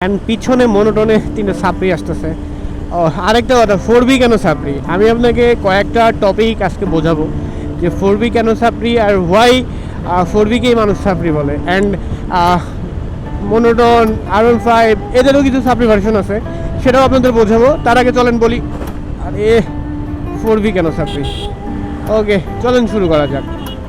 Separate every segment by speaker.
Speaker 1: And পিছনে মনোটনে 3টা সাপ্রি আসতেছে। আরেকটা কথা, 4V কেন সাপ্রি, আমি আপনাকে কয়েকটা টপিক আজকে বোঝাবো যে 4V কেন সাপ্রি আর হোয়াই 4Vকেই মানুষ সাপ্রি বলে। অ্যান্ড মনোটন, R15 এদেরও কিছু সাপ্রি ভার্সন আছে, সেটাও আপনাদের বোঝাবো। তার আগে চলেন বলি আরে 4V কেন সাপ্রি। ওকে, চলেন শুরু করা যাক।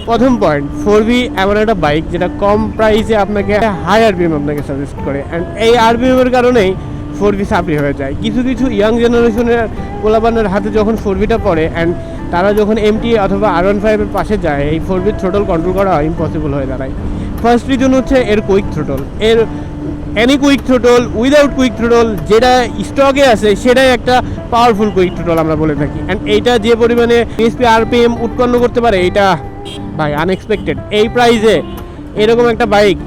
Speaker 1: প্রথম পয়েন্ট, 4V এমন একটা বাইক যেটা কম প্রাইসে আপনাকে হাই আরপিএম আপনাকে সাজেস্ট করে, অ্যান্ড এই আরপিএমের কারণেই 4V সাপ্রি হয়ে যায়। কিছু কিছু ইয়াং জেনারেশনের পোলাপানের হাতে যখন 4Vটা পড়ে অ্যান্ড তারা যখন MT অথবা R15-এর পাশে যায়, এই 4V থ্রোটল কন্ট্রোল করা ইম্পসিবল হয়ে দাঁড়ায়। ফার্স্ট রিজন হচ্ছে এর কুইক থ্রোটল। এর any quick throttle, without quick throttle যেটা স্টকে আছে সেটাই একটা পাওয়ারফুল কুইক থ্রোটল আমরা বলে থাকি। অ্যান্ড এইটা যে পরিমাণে বিএসপি আরপিএম উৎপন্ন করতে পারে, এটা ভাই আনএক্সপেক্টেড। এই প্রাইসে এরকম একটা বাইক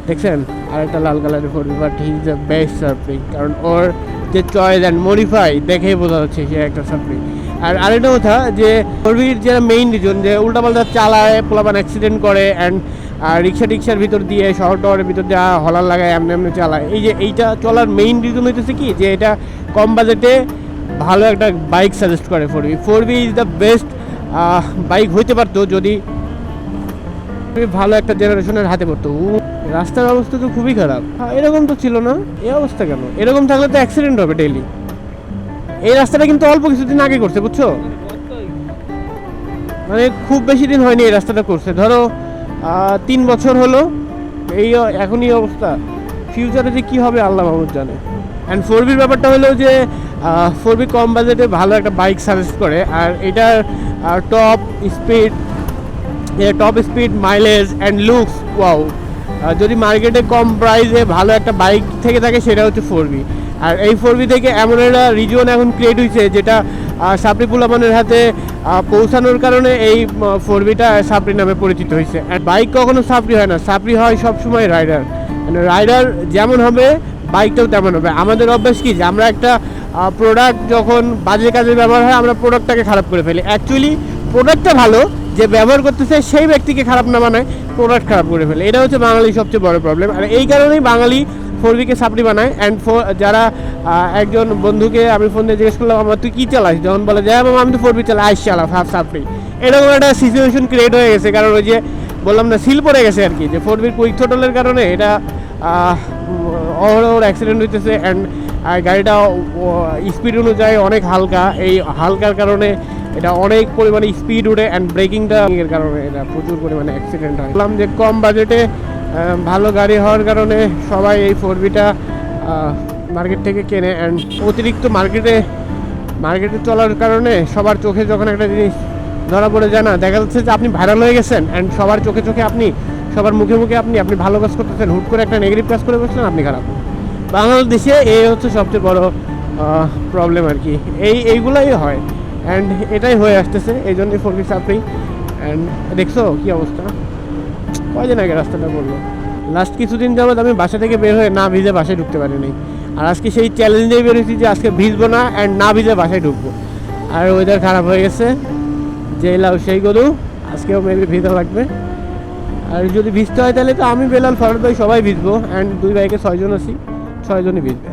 Speaker 1: দেখছেন, আর একটা লাল কালারের 4V, but he is the best সাপ্রি, কারণ ওর যে চয়েস অ্যান্ড মডিফাই দেখেই বোঝা যাচ্ছে সে একটা সাপ্রি। আর আরেকটা কথা যে 4Vর যেটা মেইন রিজন যে উল্টাপাল্টা চালায়, পোলাপান অ্যাক্সিডেন্ট করে অ্যান্ড রিক্সার ভিতর দিয়ে, শহর টহরের ভিতর যা হলার লাগায় এমনি এমনি চালায়, এই যে এইটা চলার মেইন রিজন হইতেছে কি যে এটা কম বাজেটে ভালো একটা বাইক সাজেস্ট করে 4V। 4V is the best bike হইতে পারতো যদি ভালো একটা জেনারেশনের হাতে পড়তো। রাস্তার অবস্থা তো খুবই খারাপ, এরকম তো ছিল না। এই অবস্থা কেন? এরকম থাকলে তো অ্যাক্সিডেন্ট হবে ডেইলি। এই রাস্তাটা কিন্তু অল্প কিছুদিন আগে করছে, বুঝছো, মানে খুব বেশি দিন হয়নি এই রাস্তাটা করছে, ধরো 3 বছর হলো। এই এখনই অবস্থা, ফিউচারে যে কী হবে আল্লাহ মাহমুদ জানে। অ্যান্ড 4Vর ব্যাপারটা হলো যে 4V কম বাজেটে ভালো একটা বাইক সাজেস্ট করে, আর এটার top speed mileage and looks wow. যদি মার্কেটে কম প্রাইসে ভালো একটা বাইক থেকে থাকে সেটা হচ্ছে 4V। আর এই 4V থেকে এমন একটা রিজন এখন ক্রিয়েট হয়েছে যেটা সাপ্রি পোলাপানের হাতে পৌঁছানোর কারণে এই 4Vটা সাপ্রি নামে পরিচিত হয়েছে। আর বাইক কখনো সাপ্রি হয় না, সাপ্রি হয় সবসময় রাইডার। মানে রাইডার যেমন হবে বাইকটাও তেমন হবে। আমাদের অভ্যাস কি যে আমরা একটা প্রোডাক্ট যখন বাজে কাজে ব্যবহার হয় আমরা প্রোডাক্টটাকে খারাপ করে ফেলি। অ্যাকচুয়ালি প্রোডাক্টটা ভালো, যে ব্যবহার করতেছে সেই ব্যক্তিকে খারাপ না বানায়, প্রোডাক্ট খারাপ করে ফেলে। এটা হচ্ছে বাঙালির সবচেয়ে বড় প্রবলেম। আর এই কারণেই বাঙালি 4Vকে সাপ্রি বানায়। অ্যান্ড যারা একজন বন্ধুকে আমি ফোন দিয়ে জিজ্ঞেস করলাম আমার তুই কী চালাস, যখন বলে যে মামা আমি তো 4V চালাই, আইস চালা হাফ সাপ্রি, এরকম একটা সিচুয়েশন ক্রিয়েট হয়ে গেছে। কারণ ওই যে বললাম না, সিল পড়ে গেছে আর কি, যে 4Vর কুইক থ্রোটলের কারণে এটা ওর অ্যাক্সিডেন্ট হইতেছে। অ্যান্ড গাড়িটা স্পিড অনুযায়ী অনেক হালকা, এই হালকার কারণে এটা অনেক পরিমাণে স্পিড উঠে, অ্যান্ড ব্রেকিংটা এর কারণে এটা প্রচুর পরিমাণে অ্যাক্সিডেন্ট হয়। বললাম যে কম বাজেটে ভালো গাড়ি হওয়ার কারণে সবাই এই 4Vটা মার্কেট থেকে কেনে। অ্যান্ড অতিরিক্ত মার্কেটে চলার কারণে সবার চোখে যখন একটা জিনিস ধরা পড়ে যায় না, দেখা যাচ্ছে যে আপনি ভাইরাল হয়ে গেছেন অ্যান্ড সবার চোখে আপনি, সবার মুখে আপনি ভালো কাজ করতেছেন, হুট করে একটা নেগেটিভ কাজ করে বসলেন, আপনি খারাপ। বাংলাদেশে এই হচ্ছে সবচেয়ে বড় প্রবলেম আর কি, এইগুলাই হয়। অ্যান্ড এটাই হয়ে আসতেছে, এই জন্যই 4V সাপ্রি। অ্যান্ড দেখছো কী অবস্থা, কয়দিন আগে রাস্তাটা বললো। লাস্ট কিছুদিন যাবত আমি বাসা থেকে বের হয়ে না ভিজে বাসায় ঢুকতে পারিনি। আর আজকে সেই চ্যালেঞ্জেই বেরোছি যে আজকে ভিজবো না অ্যান্ড না ভিজে বাসায় ঢুকবো। আর ওয়েদার খারাপ হয়ে গেছে, যেই লাউ সেই গরু, আজকেও মেবি ভিজা লাগবে। আর যদি ভিজতে হয় তাহলে তো আমি, বেলাল, ফরদ ভাই সবাই ভিজবো। অ্যান্ড 2 বাইকে 6 জন আছি, 6 জনই ভিজবে।